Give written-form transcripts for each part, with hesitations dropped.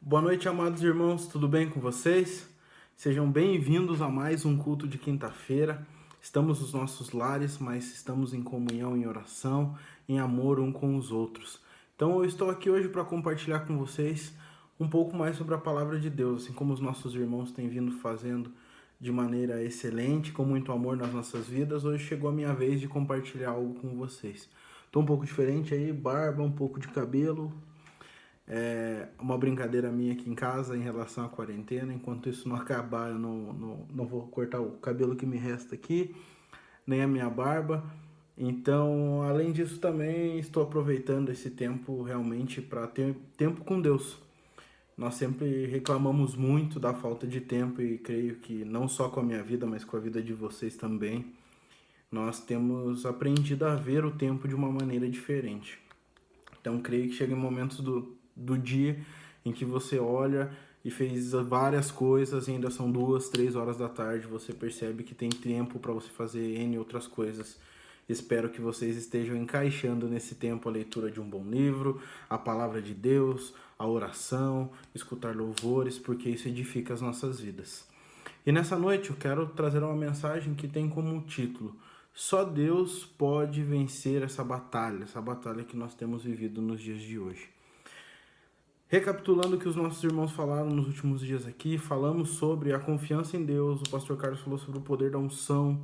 Boa noite, amados irmãos, tudo bem com vocês? Sejam bem-vindos a mais um culto de quinta-feira. Estamos nos nossos lares, mas estamos em comunhão, em oração, em amor um com os outros. Então eu estou aqui hoje para compartilhar com vocês um pouco mais sobre a palavra de Deus, assim como os nossos irmãos têm vindo fazendo de maneira excelente, com muito amor nas nossas vidas. Hoje chegou a minha vez de compartilhar algo com vocês. Estou um pouco diferente aí, barba, um pouco de cabelo, uma brincadeira minha aqui em casa em relação à quarentena. Enquanto isso não acabar, eu não vou cortar o cabelo que me resta aqui, nem a minha barba. Então, além disso, também estou aproveitando esse tempo realmente para ter tempo com Deus. Nós sempre reclamamos muito da falta de tempo e creio que não só com a minha vida, mas com a vida de vocês também, nós temos aprendido a ver o tempo de uma maneira diferente. Então, creio que chega em momentos do dia em que você olha e fez várias coisas e ainda são 2, 3 horas da tarde, você percebe que tem tempo para você fazer N outras coisas. Espero que vocês estejam encaixando nesse tempo a leitura de um bom livro, a palavra de Deus, a oração, escutar louvores, porque isso edifica as nossas vidas. E nessa noite eu quero trazer uma mensagem que tem como título: Só Deus pode vencer essa batalha que nós temos vivido nos dias de hoje. Recapitulando o que os nossos irmãos falaram nos últimos dias aqui, falamos sobre a confiança em Deus, o pastor Carlos falou sobre o poder da unção,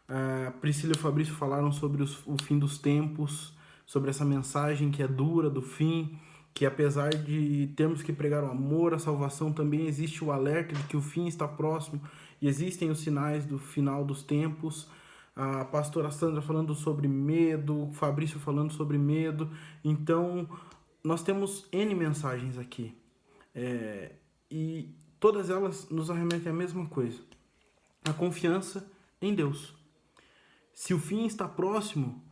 a Priscila e o Fabrício falaram sobre o fim dos tempos, sobre essa mensagem que é dura do fim, que apesar de termos que pregar o amor, a salvação, também existe o alerta de que o fim está próximo e existem os sinais do final dos tempos. A pastora Sandra falando sobre medo, o Fabrício falando sobre medo. Então, nós temos N mensagens aqui. E todas elas nos arremetem à mesma coisa: a confiança em Deus. Se o fim está próximo,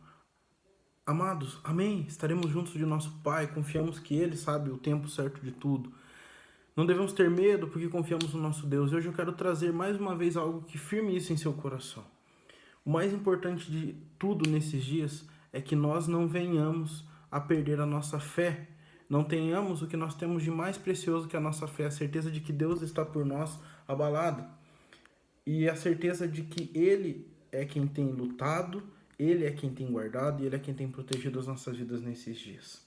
amados, amém, estaremos juntos de nosso Pai, confiamos que Ele sabe o tempo certo de tudo. Não devemos ter medo porque confiamos no nosso Deus. E hoje eu quero trazer mais uma vez algo que firme isso em seu coração. O mais importante de tudo nesses dias é que nós não venhamos a perder a nossa fé. Não tenhamos o que nós temos de mais precioso que a nossa fé, a certeza de que Deus está por nós abalado. E a certeza de que Ele é quem tem lutado, Ele é quem tem guardado e Ele é quem tem protegido as nossas vidas nesses dias.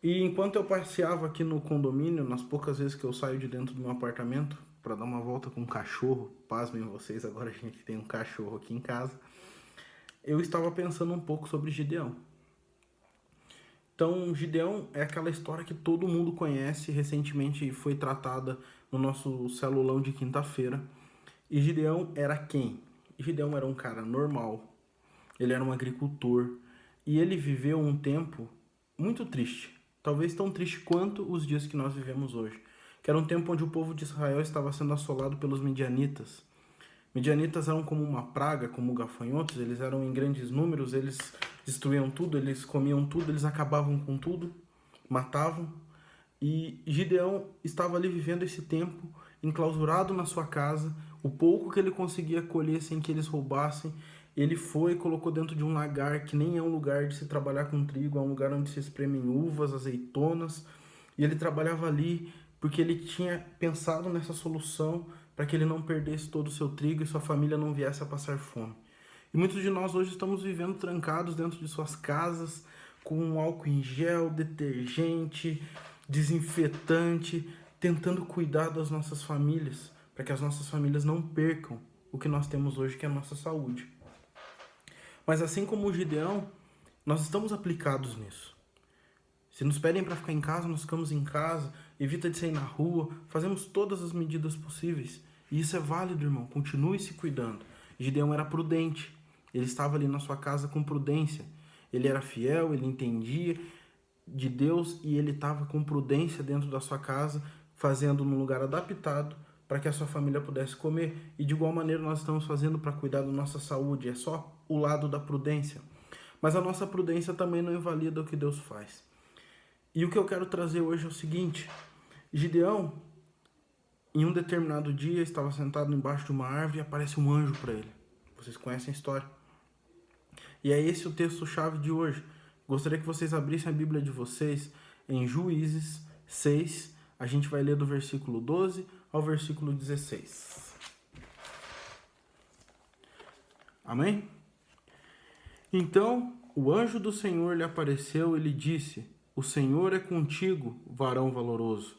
E enquanto eu passeava aqui no condomínio, nas poucas vezes que eu saio de dentro do meu apartamento para dar uma volta com um cachorro, pasmem vocês, agora a gente tem um cachorro aqui em casa, eu estava pensando um pouco sobre Gideão. Então, Gideão é aquela história que todo mundo conhece, recentemente foi tratada no nosso celulão de quinta-feira. E Gideão era quem? Gideão era um cara normal, ele era um agricultor, e ele viveu um tempo muito triste, talvez tão triste quanto os dias que nós vivemos hoje, que era um tempo onde o povo de Israel estava sendo assolado pelos midianitas. Midianitas eram como uma praga, como gafanhotos, eles eram em grandes números, eles destruíam tudo, eles comiam tudo, eles acabavam com tudo, matavam. E Gideão estava ali vivendo esse tempo, enclausurado na sua casa, o pouco que ele conseguia colher sem que eles roubassem, ele foi e colocou dentro de um lagar, que nem é um lugar de se trabalhar com trigo, é um lugar onde se espremem uvas, azeitonas, e ele trabalhava ali porque ele tinha pensado nessa solução para que ele não perdesse todo o seu trigo e sua família não viesse a passar fome. E muitos de nós hoje estamos vivendo trancados dentro de suas casas, com álcool em gel, detergente, desinfetante, tentando cuidar das nossas famílias, para que as nossas famílias não percam o que nós temos hoje, que é a nossa saúde. Mas assim como o Gideão, nós estamos aplicados nisso. Se nos pedem para ficar em casa, nós ficamos em casa, evita de sair na rua, fazemos todas as medidas possíveis. E isso é válido, irmão, continue se cuidando. Gideão era prudente, ele estava ali na sua casa com prudência. Ele era fiel, ele entendia de Deus e ele estava com prudência dentro da sua casa, fazendo num lugar adaptado para que a sua família pudesse comer. E de igual maneira nós estamos fazendo para cuidar da nossa saúde, é só o lado da prudência. Mas a nossa prudência também não invalida o que Deus faz. E o que eu quero trazer hoje é o seguinte: Gideão, em um determinado dia, estava sentado embaixo de uma árvore e aparece um anjo para ele. Vocês conhecem a história. E é esse o texto-chave de hoje. Gostaria que vocês abrissem a Bíblia de vocês em Juízes 6, A gente vai ler do versículo 12 ao versículo 16. Amém? Então o anjo do Senhor lhe apareceu e lhe disse: O Senhor é contigo, varão valoroso.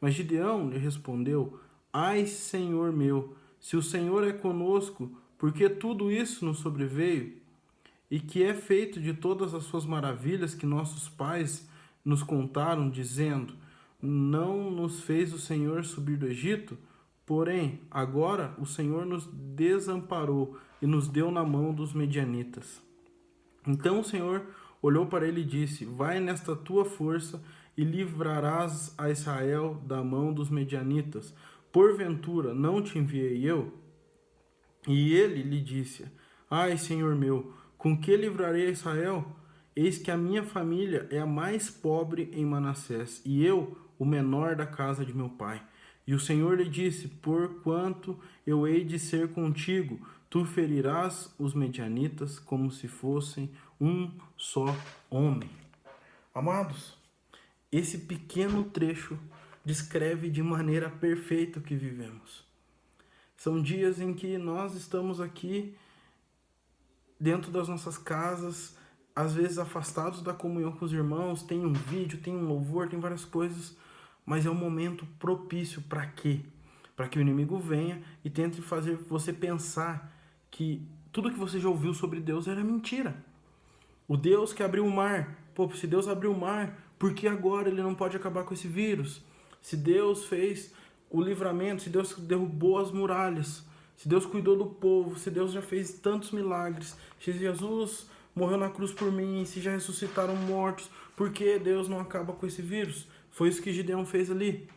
Mas Gideão lhe respondeu: Ai, Senhor meu, se o Senhor é conosco, por que tudo isso nos sobreveio? E que é feito de todas as suas maravilhas que nossos pais nos contaram, dizendo: Não nos fez o Senhor subir do Egito? Porém, agora o Senhor nos desamparou e nos deu na mão dos medianitas. Então o Senhor olhou para ele e disse: Vai nesta tua força e livrarás a Israel da mão dos medianitas. Porventura não te enviei eu? E ele lhe disse: Ai, Senhor meu, com que livrarei a Israel? Eis que a minha família é a mais pobre em Manassés, e eu, o menor da casa de meu pai. E o Senhor lhe disse: Porquanto eu hei de ser contigo, tu ferirás os medianitas como se fossem um só homem. Amados, esse pequeno trecho descreve de maneira perfeita o que vivemos. São dias em que nós estamos aqui dentro das nossas casas, às vezes afastados da comunhão com os irmãos, tem um vídeo, tem um louvor, tem várias coisas, mas é um momento propício para quê? Para que o inimigo venha e tente fazer você pensar que tudo que você já ouviu sobre Deus era mentira. O Deus que abriu o mar, se Deus abriu o mar, por que agora ele não pode acabar com esse vírus? Se Deus fez o livramento, se Deus derrubou as muralhas, se Deus cuidou do povo, se Deus já fez tantos milagres, se Jesus morreu na cruz por mim, se já ressuscitaram mortos, por que Deus não acaba com esse vírus? Foi isso que Gideão fez ali.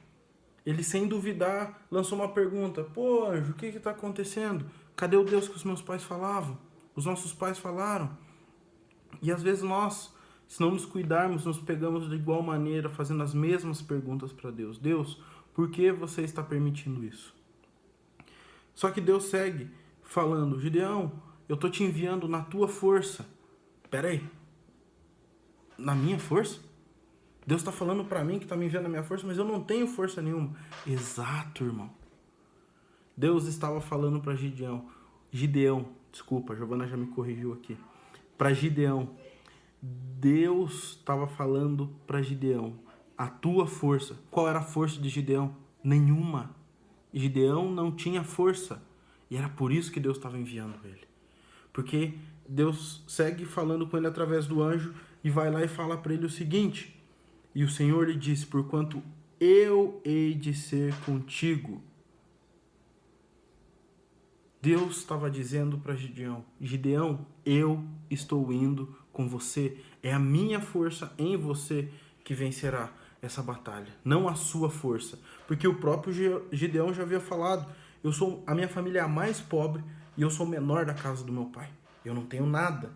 Ele, sem duvidar, lançou uma pergunta: Pô, anjo, o que está acontecendo? Cadê o Deus que os meus pais falavam? Os nossos pais falaram? E às vezes nós, se não nos cuidarmos, nos pegamos de igual maneira, fazendo as mesmas perguntas para Deus. Deus, por que você está permitindo isso? Só que Deus segue falando: Gideão, eu estou te enviando na tua força. Pera aí, na minha força? Deus está falando para mim que está me enviando na minha força, mas eu não tenho força nenhuma. Exato, irmão. Deus estava falando para Gideão, desculpa, a Giovana já me corrigiu aqui. Para Gideão, Deus estava falando para Gideão: a tua força. Qual era a força de Gideão? Nenhuma. Gideão não tinha força. E era por isso que Deus estava enviando ele. Porque Deus segue falando com ele através do anjo e vai lá e fala para ele o seguinte: E o Senhor lhe disse: Porquanto eu hei de ser contigo. Deus estava dizendo para Gideão: Gideão, eu estou indo com você. É a minha força em você que vencerá essa batalha, não a sua força. Porque o próprio Gideão já havia falado: a minha família é a mais pobre e eu sou o menor da casa do meu pai. Eu não tenho nada.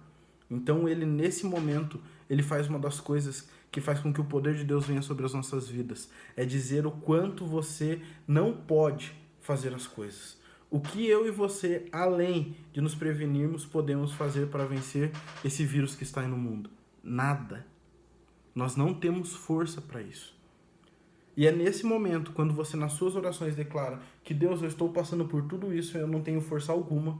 Então ele, nesse momento, ele faz uma das coisas que faz com que o poder de Deus venha sobre as nossas vidas. É dizer o quanto você não pode fazer as coisas. O que eu e você, além de nos prevenirmos, podemos fazer para vencer esse vírus que está aí no mundo? Nada. Nós não temos força para isso. E é nesse momento, quando você nas suas orações declara que Deus, eu estou passando por tudo isso e eu não tenho força alguma,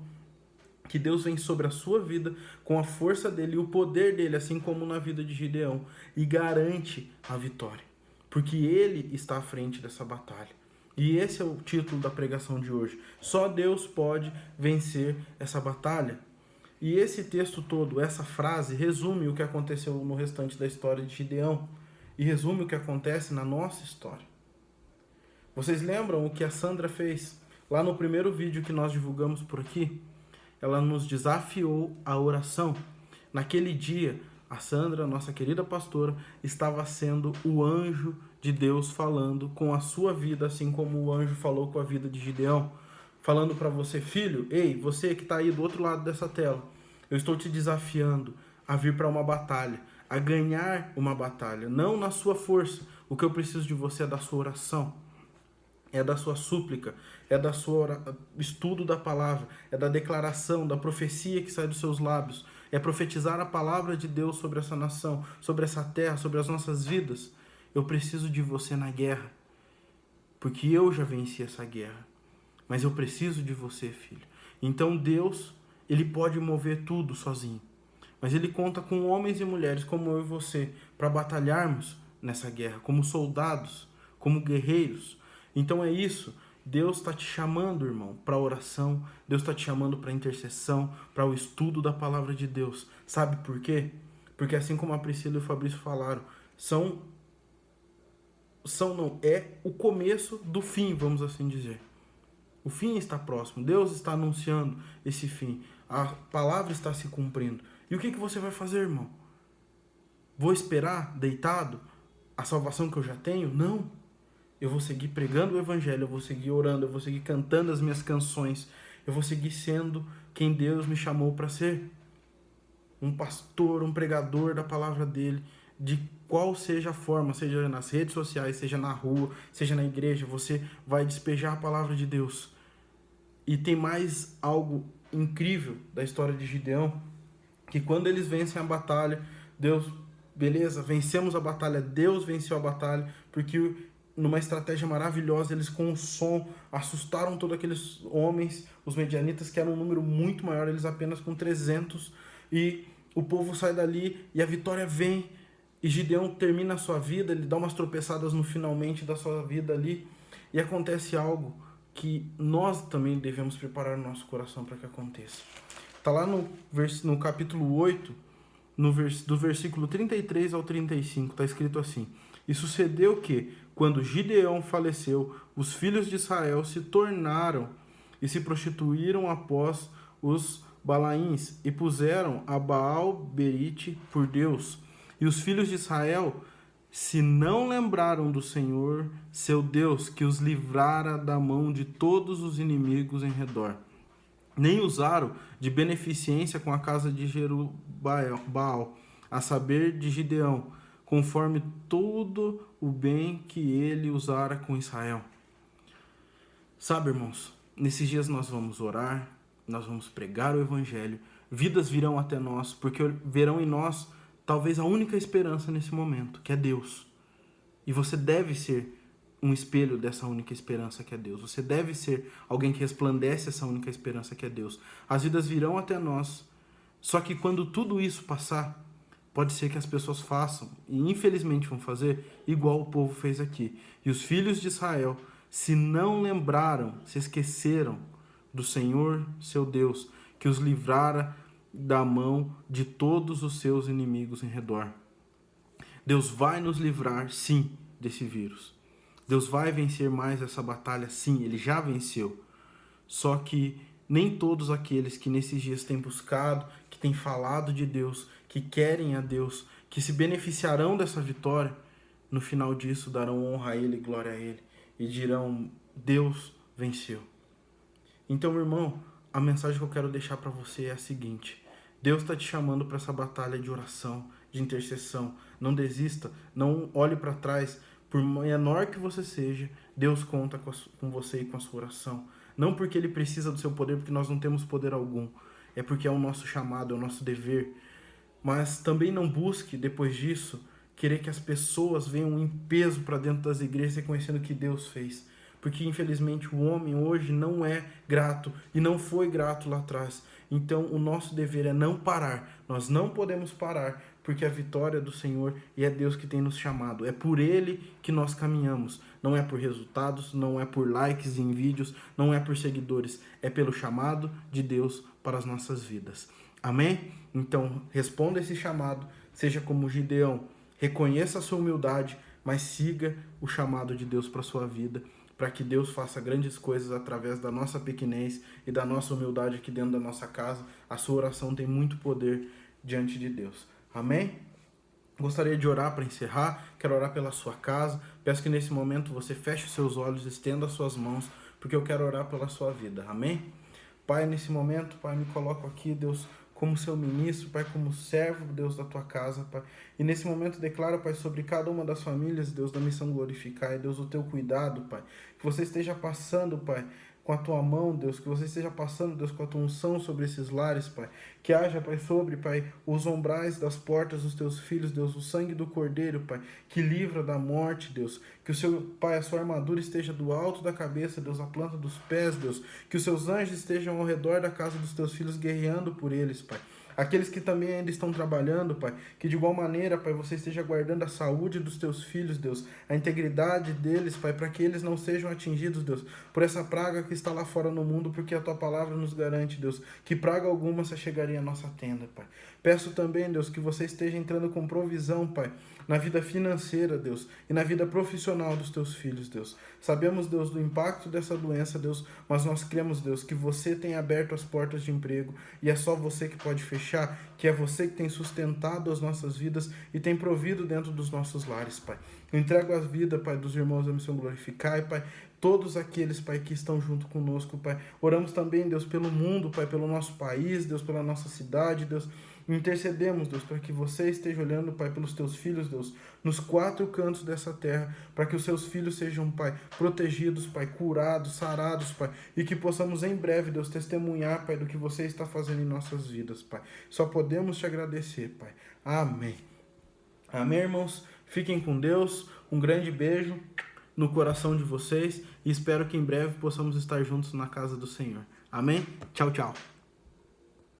que Deus vem sobre a sua vida com a força dele e o poder dele, assim como na vida de Gideão, e garante a vitória. Porque ele está à frente dessa batalha. E esse é o título da pregação de hoje. Só Deus pode vencer essa batalha. E esse texto todo, essa frase, resume o que aconteceu no restante da história de Gideão. E resume o que acontece na nossa história. Vocês lembram o que a Sandra fez? Lá no primeiro vídeo que nós divulgamos por aqui, ela nos desafiou à oração. Naquele dia, a Sandra, nossa querida pastora, estava sendo o anjo de Deus falando com a sua vida, assim como o anjo falou com a vida de Gideão. Falando para você: filho, ei, você que está aí do outro lado dessa tela, eu estou te desafiando a vir para uma batalha, a ganhar uma batalha, não na sua força. O que eu preciso de você é da sua oração, é da sua súplica, é da sua estudo da palavra, é da declaração, da profecia que sai dos seus lábios, é profetizar a palavra de Deus sobre essa nação, sobre essa terra, sobre as nossas vidas. Eu preciso de você na guerra. porque eu já venci essa guerra. Mas eu preciso de você, filho. Então Deus, ele pode mover tudo sozinho. Mas ele conta com homens e mulheres como eu e você para batalharmos nessa guerra, como soldados, como guerreiros. Então é isso. Deus está te chamando, irmão, para oração. Deus está te chamando para intercessão, para o estudo da palavra de Deus. Sabe por quê? Porque assim como a Priscila e o Fabrício falaram, é o começo do fim, vamos assim dizer. O fim está próximo. Deus está anunciando esse fim. A palavra está se cumprindo. E o que você vai fazer, irmão? Vou esperar deitado a salvação que eu já tenho? Não. Eu vou seguir pregando o evangelho, eu vou seguir orando, eu vou seguir cantando as minhas canções, eu vou seguir sendo quem Deus me chamou para ser. Um pastor, um pregador da palavra dele, de qual seja a forma, seja nas redes sociais, seja na rua, seja na igreja, você vai despejar a palavra de Deus. E tem mais algo incrível da história de Gideão, que quando eles vencem a batalha, Deus, beleza, vencemos a batalha, Deus venceu a batalha, porque numa estratégia maravilhosa, eles com o som assustaram todos aqueles homens, os medianitas, que eram um número muito maior, eles apenas com 300, e o povo sai dali, e a vitória vem, e Gideão termina a sua vida, ele dá umas tropeçadas no finalmente da sua vida ali, e acontece algo que nós também devemos preparar o nosso coração para que aconteça. Está lá no capítulo 8, do versículo 33 ao 35, está escrito assim: E sucedeu que, quando Gideão faleceu, os filhos de Israel se tornaram e se prostituíram após os Balaíns, e puseram a Baal-Berite por Deus. E os filhos de Israel se não lembraram do Senhor, seu Deus, que os livrara da mão de todos os inimigos em redor, nem usaram de beneficência com a casa de Jerubbaal, a saber, de Gideão, conforme todo o bem que ele usara com Israel. Sabe, irmãos, nesses dias nós vamos orar, nós vamos pregar o evangelho, vidas virão até nós, porque verão em nós talvez a única esperança nesse momento, que é Deus. E você deve ser um espelho dessa única esperança que é Deus. Você deve ser alguém que resplandece essa única esperança que é Deus. As vidas virão até nós, só que quando tudo isso passar, pode ser que as pessoas façam, e infelizmente vão fazer, igual o povo fez aqui. E os filhos de Israel se não lembraram, se esqueceram do Senhor, seu Deus, que os livrara da mão de todos os seus inimigos em redor. Deus vai nos livrar, sim, desse vírus. Deus vai vencer mais essa batalha, sim, ele já venceu. Só que nem todos aqueles que nesses dias têm buscado, que têm falado de Deus, que querem a Deus, que se beneficiarão dessa vitória, no final disso darão honra a Ele, glória a Ele, e dirão: Deus venceu. Então, meu irmão, a mensagem que eu quero deixar para você é a seguinte: Deus está te chamando para essa batalha de oração, de intercessão. Não desista, não olhe para trás. Por menor que você seja, Deus conta com você e com a sua oração. Não porque Ele precisa do seu poder, porque nós não temos poder algum. É porque é o nosso chamado, é o nosso dever. Mas também não busque, depois disso, querer que as pessoas venham em peso para dentro das igrejas reconhecendo o que Deus fez. Porque, infelizmente, o homem hoje não é grato e não foi grato lá atrás. Então, o nosso dever é não parar. Nós não podemos parar, porque a vitória é do Senhor e é Deus que tem nos chamado. É por Ele que nós caminhamos. Não é por resultados, não é por likes em vídeos, não é por seguidores. É pelo chamado de Deus para as nossas vidas. Amém? Então, responda esse chamado, seja como Gideão. Reconheça a sua humildade, mas siga o chamado de Deus para a sua vida, para que Deus faça grandes coisas através da nossa pequenez e da nossa humildade aqui dentro da nossa casa. A sua oração tem muito poder diante de Deus. Amém? Gostaria de orar para encerrar, quero orar pela sua casa. Peço que nesse momento você feche os seus olhos, estenda as suas mãos, porque eu quero orar pela sua vida. Amém? Pai, nesse momento, Pai, me coloco aqui, Deus, como seu ministro, Pai, como servo, Deus, da tua casa, Pai. E nesse momento declaro, Pai, sobre cada uma das famílias, Deus, da Missão Glorificar, Deus, o teu cuidado, Pai. Que você esteja passando, Pai, com a tua mão, Deus, que você esteja passando, Deus, com a tua unção sobre esses lares, Pai. Que haja, Pai, sobre, Pai, os umbrais das portas dos teus filhos, Deus, o sangue do Cordeiro, Pai, que livra da morte, Deus. Que o seu, Pai, a sua armadura esteja do alto da cabeça, Deus, à planta dos pés, Deus. Que os seus anjos estejam ao redor da casa dos teus filhos, guerreando por eles, Pai. Aqueles que também ainda estão trabalhando, Pai, que de igual maneira, Pai, você esteja guardando a saúde dos teus filhos, Deus, a integridade deles, Pai, para que eles não sejam atingidos, Deus, por essa praga que está lá fora no mundo, porque a tua palavra nos garante, Deus, que praga alguma se chegaria à nossa tenda, Pai. Peço também, Deus, que você esteja entrando com provisão, Pai, na vida financeira, Deus, e na vida profissional dos teus filhos, Deus. Sabemos, Deus, do impacto dessa doença, Deus, mas nós cremos, Deus, que você tem aberto as portas de emprego e é só você que pode fechar, que é você que tem sustentado as nossas vidas e tem provido dentro dos nossos lares, Pai. Eu entrego a vida, Pai, dos irmãos da Missão Glorificai, Pai, todos aqueles, Pai, que estão junto conosco, Pai. Oramos também, Deus, pelo mundo, Pai, pelo nosso país, Deus, pela nossa cidade, Deus. Intercedemos, Deus, para que você esteja olhando, Pai, pelos teus filhos, Deus, nos 4 cantos dessa terra, para que os seus filhos sejam, Pai, protegidos, Pai, curados, sarados, Pai, e que possamos em breve, Deus, testemunhar, Pai, do que você está fazendo em nossas vidas, Pai. Só podemos te agradecer, Pai. Amém. Amém, irmãos? Fiquem com Deus. Um grande beijo no coração de vocês e espero que em breve possamos estar juntos na casa do Senhor. Amém? Tchau, tchau.